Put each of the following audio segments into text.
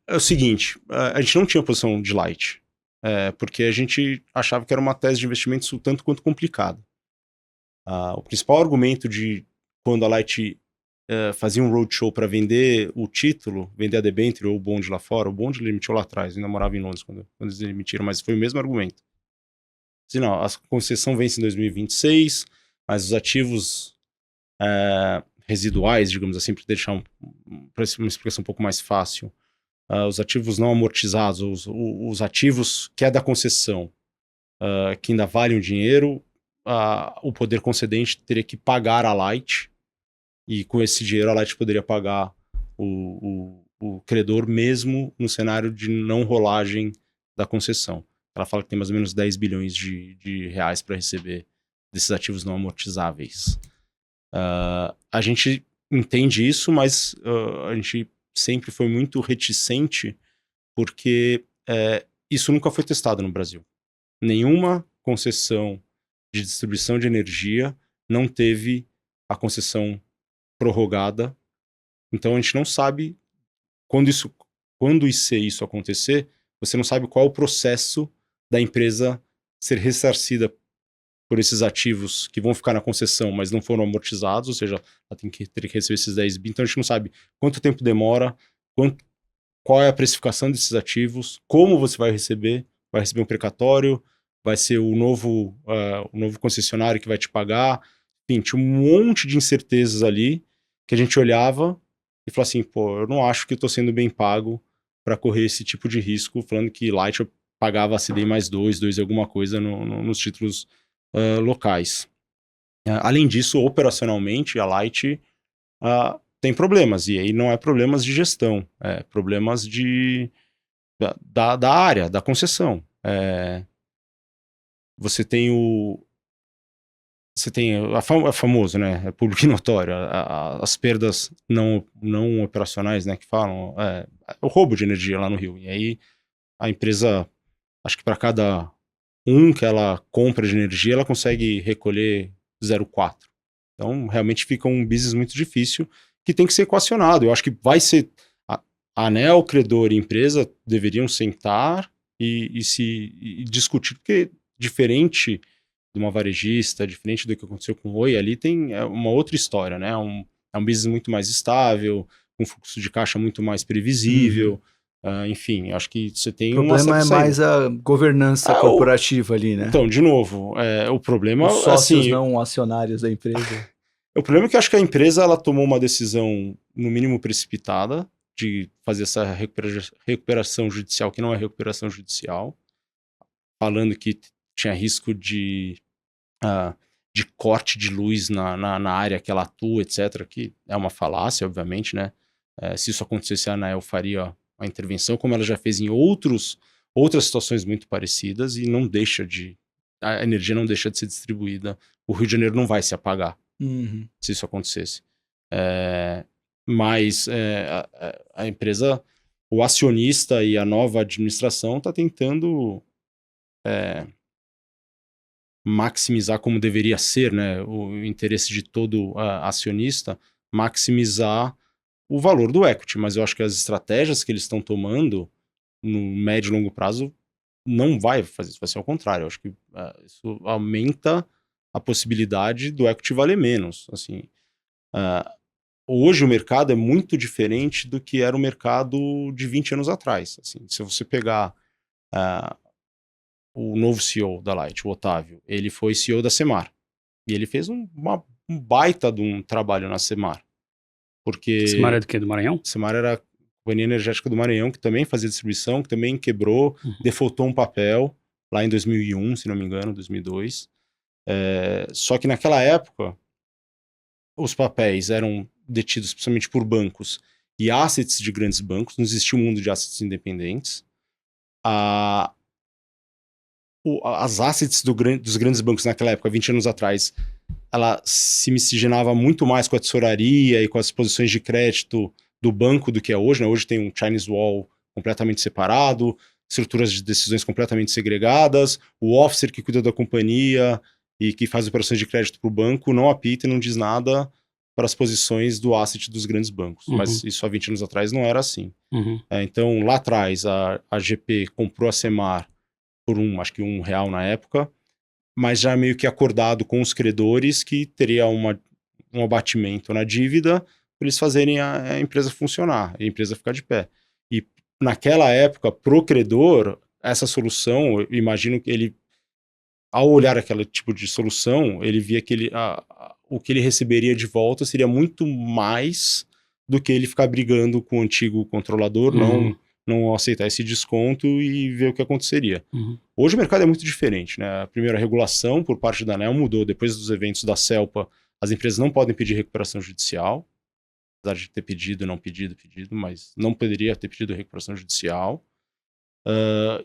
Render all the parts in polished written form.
É o seguinte, a gente não tinha posição de Light, porque a gente achava que era uma tese de investimento tanto quanto complicada. O principal argumento de quando a Light fazia um roadshow para vender o título, vender a debênture ou o bond lá fora, o bond ele emitiu lá atrás, ainda morava em Londres quando eles emitiram, mas foi o mesmo argumento. Assim, não, a concessão vence em 2026, mas os ativos residuais, digamos assim, para deixar uma explicação um pouco mais fácil, os ativos não amortizados, os ativos que é da concessão, que ainda valem o dinheiro, o poder concedente teria que pagar a Light, e com esse dinheiro a Light poderia pagar o credor mesmo no cenário de não rolagem da concessão. Ela fala que tem mais ou menos 10 bilhões de reais para receber desses ativos não amortizáveis. A gente entende isso, mas a gente sempre foi muito reticente porque isso nunca foi testado no Brasil. Nenhuma concessão de distribuição de energia não teve a concessão prorrogada. Então a gente não sabe quando isso acontecer, você não sabe qual é o processo da empresa ser ressarcida por esses ativos que vão ficar na concessão, mas não foram amortizados, ou seja, ela ter que receber esses 10 bi. Então a gente não sabe quanto tempo demora, qual é a precificação desses ativos, como você vai receber um precatório, vai ser o novo concessionário que vai te pagar. Enfim, tinha um monte de incertezas ali que a gente olhava e falava assim, pô, eu não acho que eu estou sendo bem pago para correr esse tipo de risco, falando que Light eu pagava a CDI mais 2 alguma coisa nos títulos locais. Além disso, operacionalmente, a Light tem problemas, e aí não é problemas de gestão, é problemas da área, da concessão. Você tem é famoso, né? É público e notório, as perdas não operacionais, né? Que falam, o roubo de energia lá no Rio. E aí a empresa, acho que para cada que ela compra de energia, ela consegue recolher 0,4. Então, realmente fica um business muito difícil que tem que ser equacionado. Eu acho que vai ser. A ANEEL, credor e empresa deveriam sentar e discutir, porque diferente de uma varejista, diferente do que aconteceu com o Oi, ali tem uma outra história, né? É um business muito mais estável, com fluxo de caixa muito mais Uhum. previsível. Enfim, acho que você O tem uma problema certa é saída. mais a governança Ah, o, corporativa ali, né? então, de novo, o problema, Os sócios assim, não acionários da empresa. o problema é que eu acho que a empresa ela tomou uma decisão, no mínimo precipitada, de fazer essa recuperação judicial, que não é recuperação judicial, falando que tinha risco uh, de corte de luz na área que ela atua, etc., que é uma falácia, obviamente, né? Se isso acontecesse, a ANEEL faria a intervenção, como ela já fez em outras situações muito parecidas, e não deixa de. A energia não deixa de ser distribuída. O Rio de Janeiro não vai se apagar Uhum. se isso acontecesse. Mas a empresa, o acionista e a nova administração está tentando maximizar como deveria ser, né, o interesse de todo acionista, maximizar o valor do equity, mas eu acho que as estratégias que eles estão tomando no médio e longo prazo não vai fazer isso, vai ser ao contrário. Eu acho que isso aumenta a possibilidade do equity valer menos. Assim, hoje o mercado é muito diferente do que era o mercado de 20 anos atrás. Assim, se você pegar o novo CEO da Light, o Otávio, ele foi CEO da Semar. E ele fez um baita de um trabalho na Semar. Essa maré Porque do quê? Do Maranhão? Semar era a Companhia Energética do Maranhão, que também fazia distribuição, que também quebrou, Uhum. defaultou um papel, lá em 2001, se não me engano, 2002. Só que naquela época, os papéis eram detidos principalmente por bancos e assets de grandes bancos, não existia um mundo de assets independentes. As assets dos grandes bancos naquela época, 20 anos atrás, ela se miscigenava muito mais com a tesouraria e com as posições de crédito do banco do que é hoje, né? Hoje tem um Chinese Wall completamente separado, estruturas de decisões completamente segregadas, o officer que cuida da companhia e que faz operações de crédito para o banco não apita e não diz nada para as posições do asset dos grandes bancos. Mas isso há 20 anos atrás não era assim. Então, lá atrás, a GP comprou a Semar por acho que R$1 na época, mas já meio que acordado com os credores que teria um abatimento na dívida para eles fazerem a empresa funcionar, a empresa ficar de pé. E naquela época, pro credor, essa solução, eu imagino que ele, ao olhar aquele tipo de solução, ele via que o que ele receberia de volta seria muito mais do que ele ficar brigando com o antigo controlador, não aceitar esse desconto e ver o que aconteceria. Hoje o mercado é muito diferente, né? A primeira regulação por parte da ANEEL mudou. Depois dos eventos da CELPA, as empresas não podem pedir recuperação judicial, apesar de ter pedido, mas não poderia ter pedido recuperação judicial.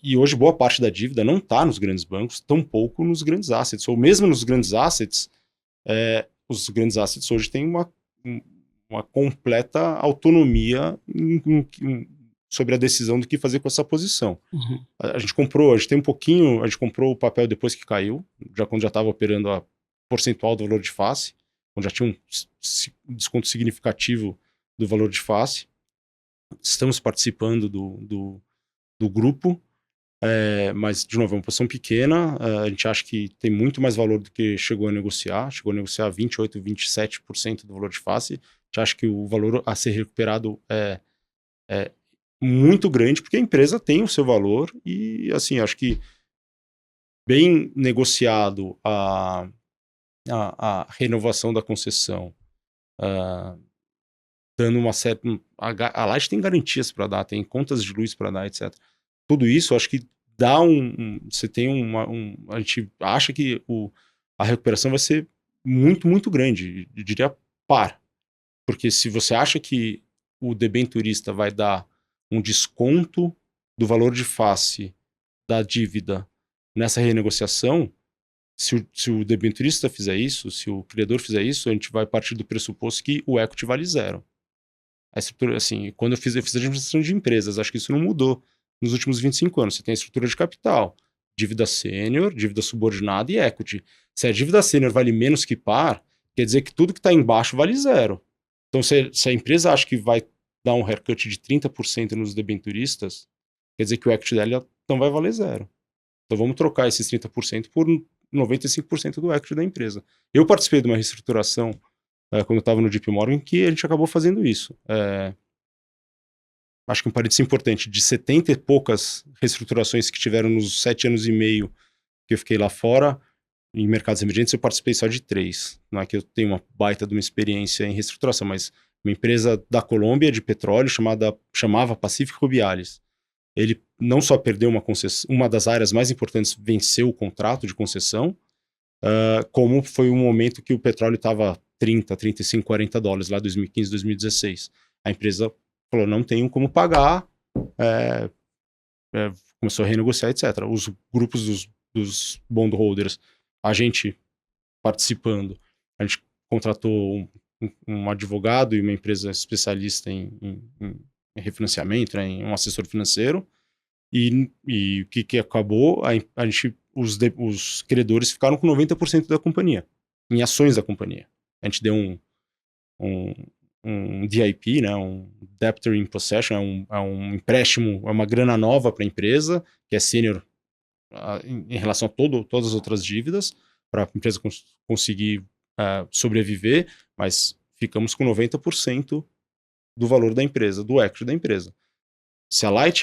E hoje boa parte da dívida não está nos grandes bancos, tampouco nos grandes assets, ou mesmo nos grandes assets, os grandes assets hoje têm uma completa autonomia sobre a decisão do que fazer com essa posição. A gente comprou o papel depois que caiu, quando já estava operando a percentual do valor de face, quando já tinha um desconto significativo do valor de face. Estamos participando do grupo, mas, de novo, é uma posição pequena, a gente acha que tem muito mais valor do que chegou a negociar 28%, 27% do valor de face. A gente acha que o valor a ser recuperado é muito grande, porque a empresa tem o seu valor e, assim, acho que bem negociado a renovação da concessão, dando uma certa... A Light tem garantias para dar, tem contas de luz para dar, etc. Tudo isso, acho que dá você tem a gente acha que a recuperação vai ser muito, muito grande, eu diria par. Porque se você acha que o debenturista vai dar um desconto do valor de face da dívida nessa renegociação, se o debenturista fizer isso, se o credor fizer isso, a gente vai partir do pressuposto que o equity vale zero. A estrutura, assim, quando eu fiz a administração de empresas, acho que isso não mudou nos últimos 25 anos. Você tem a estrutura de capital, dívida sênior, dívida subordinada e equity. Se a dívida sênior vale menos que par, quer dizer que tudo que está embaixo vale zero. Então, se a empresa acha que vai dar um haircut de 30% nos debenturistas, quer dizer que o equity dela não vai valer zero. Então, vamos trocar esses 30% por 95% do equity da empresa. Eu participei de uma reestruturação quando eu estava no JP Morgan, que a gente acabou fazendo isso. Acho que um parênteses importante, de 70 e poucas reestruturações que tiveram nos 7 anos e meio que eu fiquei lá fora, em mercados emergentes, eu participei só de 3. Não é que eu tenho uma baita de uma experiência em reestruturação, mas uma empresa da Colômbia de petróleo chamava Pacific Rubiales. Ele não só perdeu uma concessão, uma das áreas mais importantes venceu o contrato de concessão, como foi um momento que o petróleo estava 30, 35, 40 dólares, lá em 2015, 2016. A empresa falou, não tenho como pagar, começou a renegociar, etc. Os grupos dos bondholders, a gente participando, a gente contratou um advogado e uma empresa especialista em refinanciamento, em um assessor financeiro, e o que acabou, os credores ficaram com 90% da companhia, em ações da companhia. A gente deu um DIP, né, um Debtor in Possession, é um empréstimo, é uma grana nova para a empresa, que é sênior em relação a todas as outras dívidas, para a empresa conseguir sobreviver, mas ficamos com 90% do valor da empresa, do equity da empresa. Se a Light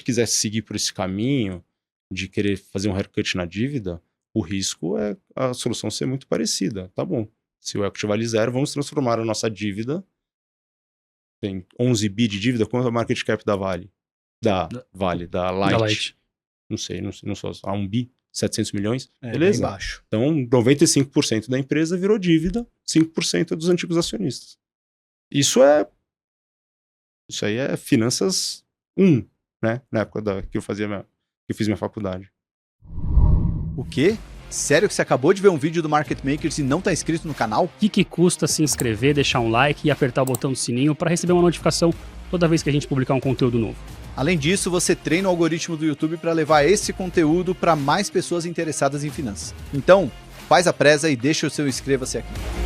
quiser seguir por esse caminho de querer fazer um haircut na dívida, o risco é a solução ser muito parecida. Tá bom, se o equity vale zero, vamos transformar a nossa dívida, tem 11 bi de dívida, quanto é o market cap da Vale? Da Light? Da Light. Não sei, a 1 bi, 700 milhões, beleza? Bem baixo. Então, 95% da empresa virou dívida, 5% é dos antigos acionistas. Isso aí é finanças 1, né? Na época que eu fiz minha faculdade. O quê? Sério que você acabou de ver um vídeo do Market Makers e não está inscrito no canal? O que custa se inscrever, deixar um like e apertar o botão do sininho para receber uma notificação toda vez que a gente publicar um conteúdo novo? Além disso, você treina o algoritmo do YouTube para levar esse conteúdo para mais pessoas interessadas em finanças. Então, faz a presa e deixa o seu inscreva-se aqui.